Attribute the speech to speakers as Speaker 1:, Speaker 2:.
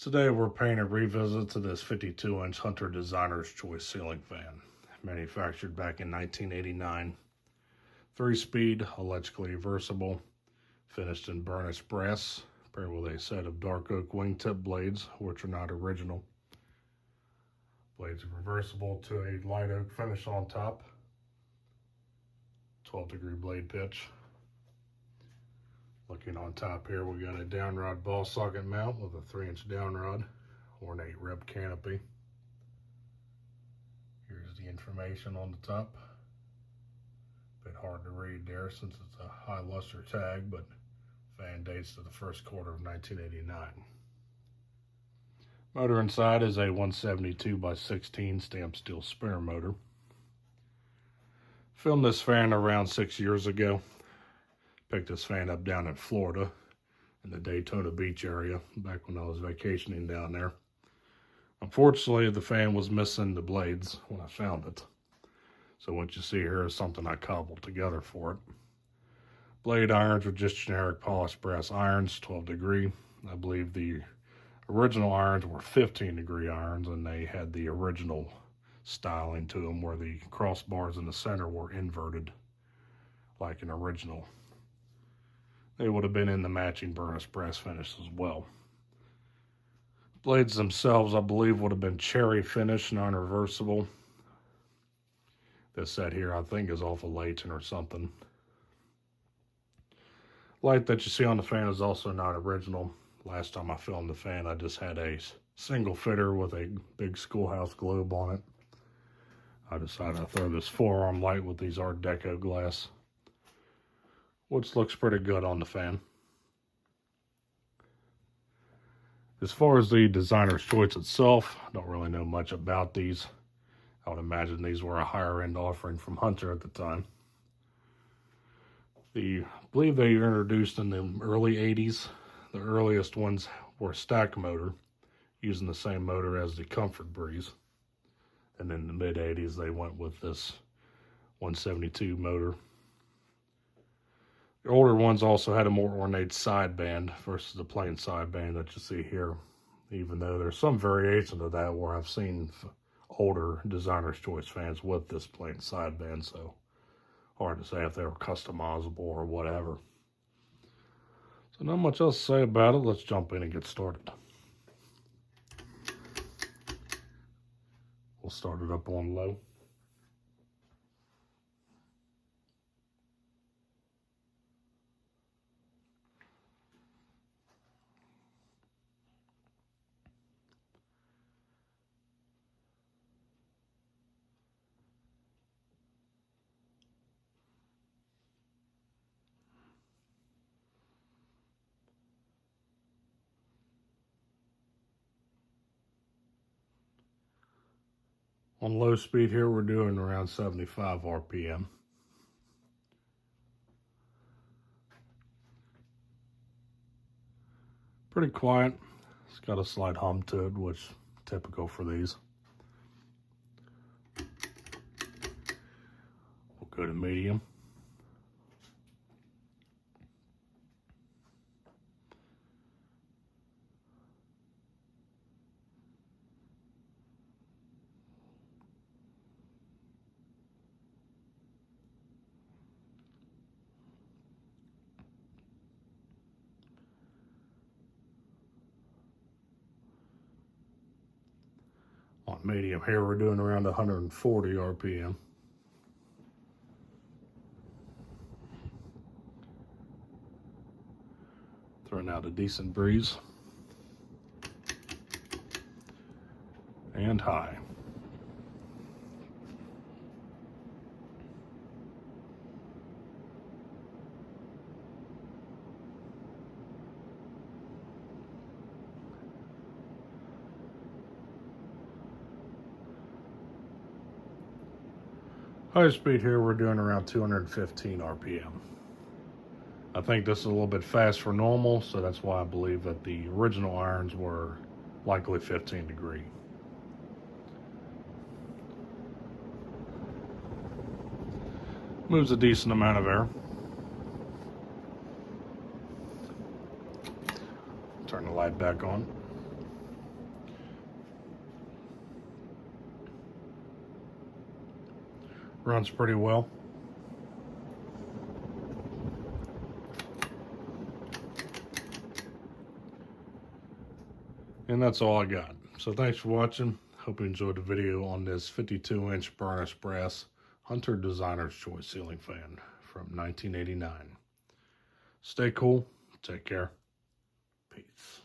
Speaker 1: Today we're paying a revisit to this 52-inch Hunter Designer's Choice ceiling fan, manufactured back in 1989. 3-speed, electrically reversible, finished in burnished brass, paired with a set of dark oak wingtip blades, which are not original. Blades are reversible to a light oak finish on top, 12-degree blade pitch. Looking on top here, we got a downrod ball socket mount with a 3-inch downrod, ornate rib canopy. Here's the information on the top. Bit hard to read there since it's a high luster tag, but fan dates to the first quarter of 1989. Motor inside is a 172x16 stamped steel spare motor. Filmed this fan around 6 years ago. Picked this fan up down in Florida in the Daytona Beach area back when I was vacationing down there. Unfortunately, the fan was missing the blades when I found it. So what you see here is something I cobbled together for it. Blade irons are just generic polished brass irons, 12 degree. I believe the original irons were 15-degree irons, and they had the original styling to them where the crossbars in the center were inverted like an original. They would have been in the matching burnished brass finish as well. Blades themselves, I believe, would have been cherry finish, non-reversible. This set here, I think, is off of Layton or something. Light that you see on the fan is also not original. Last time I filmed the fan, I just had a single fitter with a big schoolhouse globe on it. I decided to throw this forearm light with these Art Deco glass, which looks pretty good on the fan. As far as the Designer's Choice itself, I don't really know much about these. I would imagine these were a higher end offering from Hunter at the time. I believe they were introduced in the early 80s. The earliest ones were stack motor, using the same motor as the Comfort Breeze. And in the mid 80s, they went with this 172 motor. The older ones also had a more ornate sideband versus the plain sideband that you see here, even though there's some variation of that where I've seen older Designer's Choice fans with this plain sideband, so hard to say if they were customizable or whatever. So not much else to say about it. Let's jump in and get started. We'll start it up on low. On low speed here, we're doing around 75 RPM. Pretty quiet. It's got a slight hum to it, which is typical for these. We'll go to medium. On medium here, we're doing around 140 RPM. Throwing out a decent breeze. And high. High speed here, we're doing around 215 RPM. I think this is a little bit fast for normal, so that's why I believe that the original irons were likely 15 degree. Moves a decent amount of air. Turn the light back on. Runs pretty well. And that's all I got. So thanks for watching. Hope you enjoyed the video on this 52-inch Burnished Brass Hunter Designer's Choice ceiling fan from 1989. Stay cool. Take care. Peace.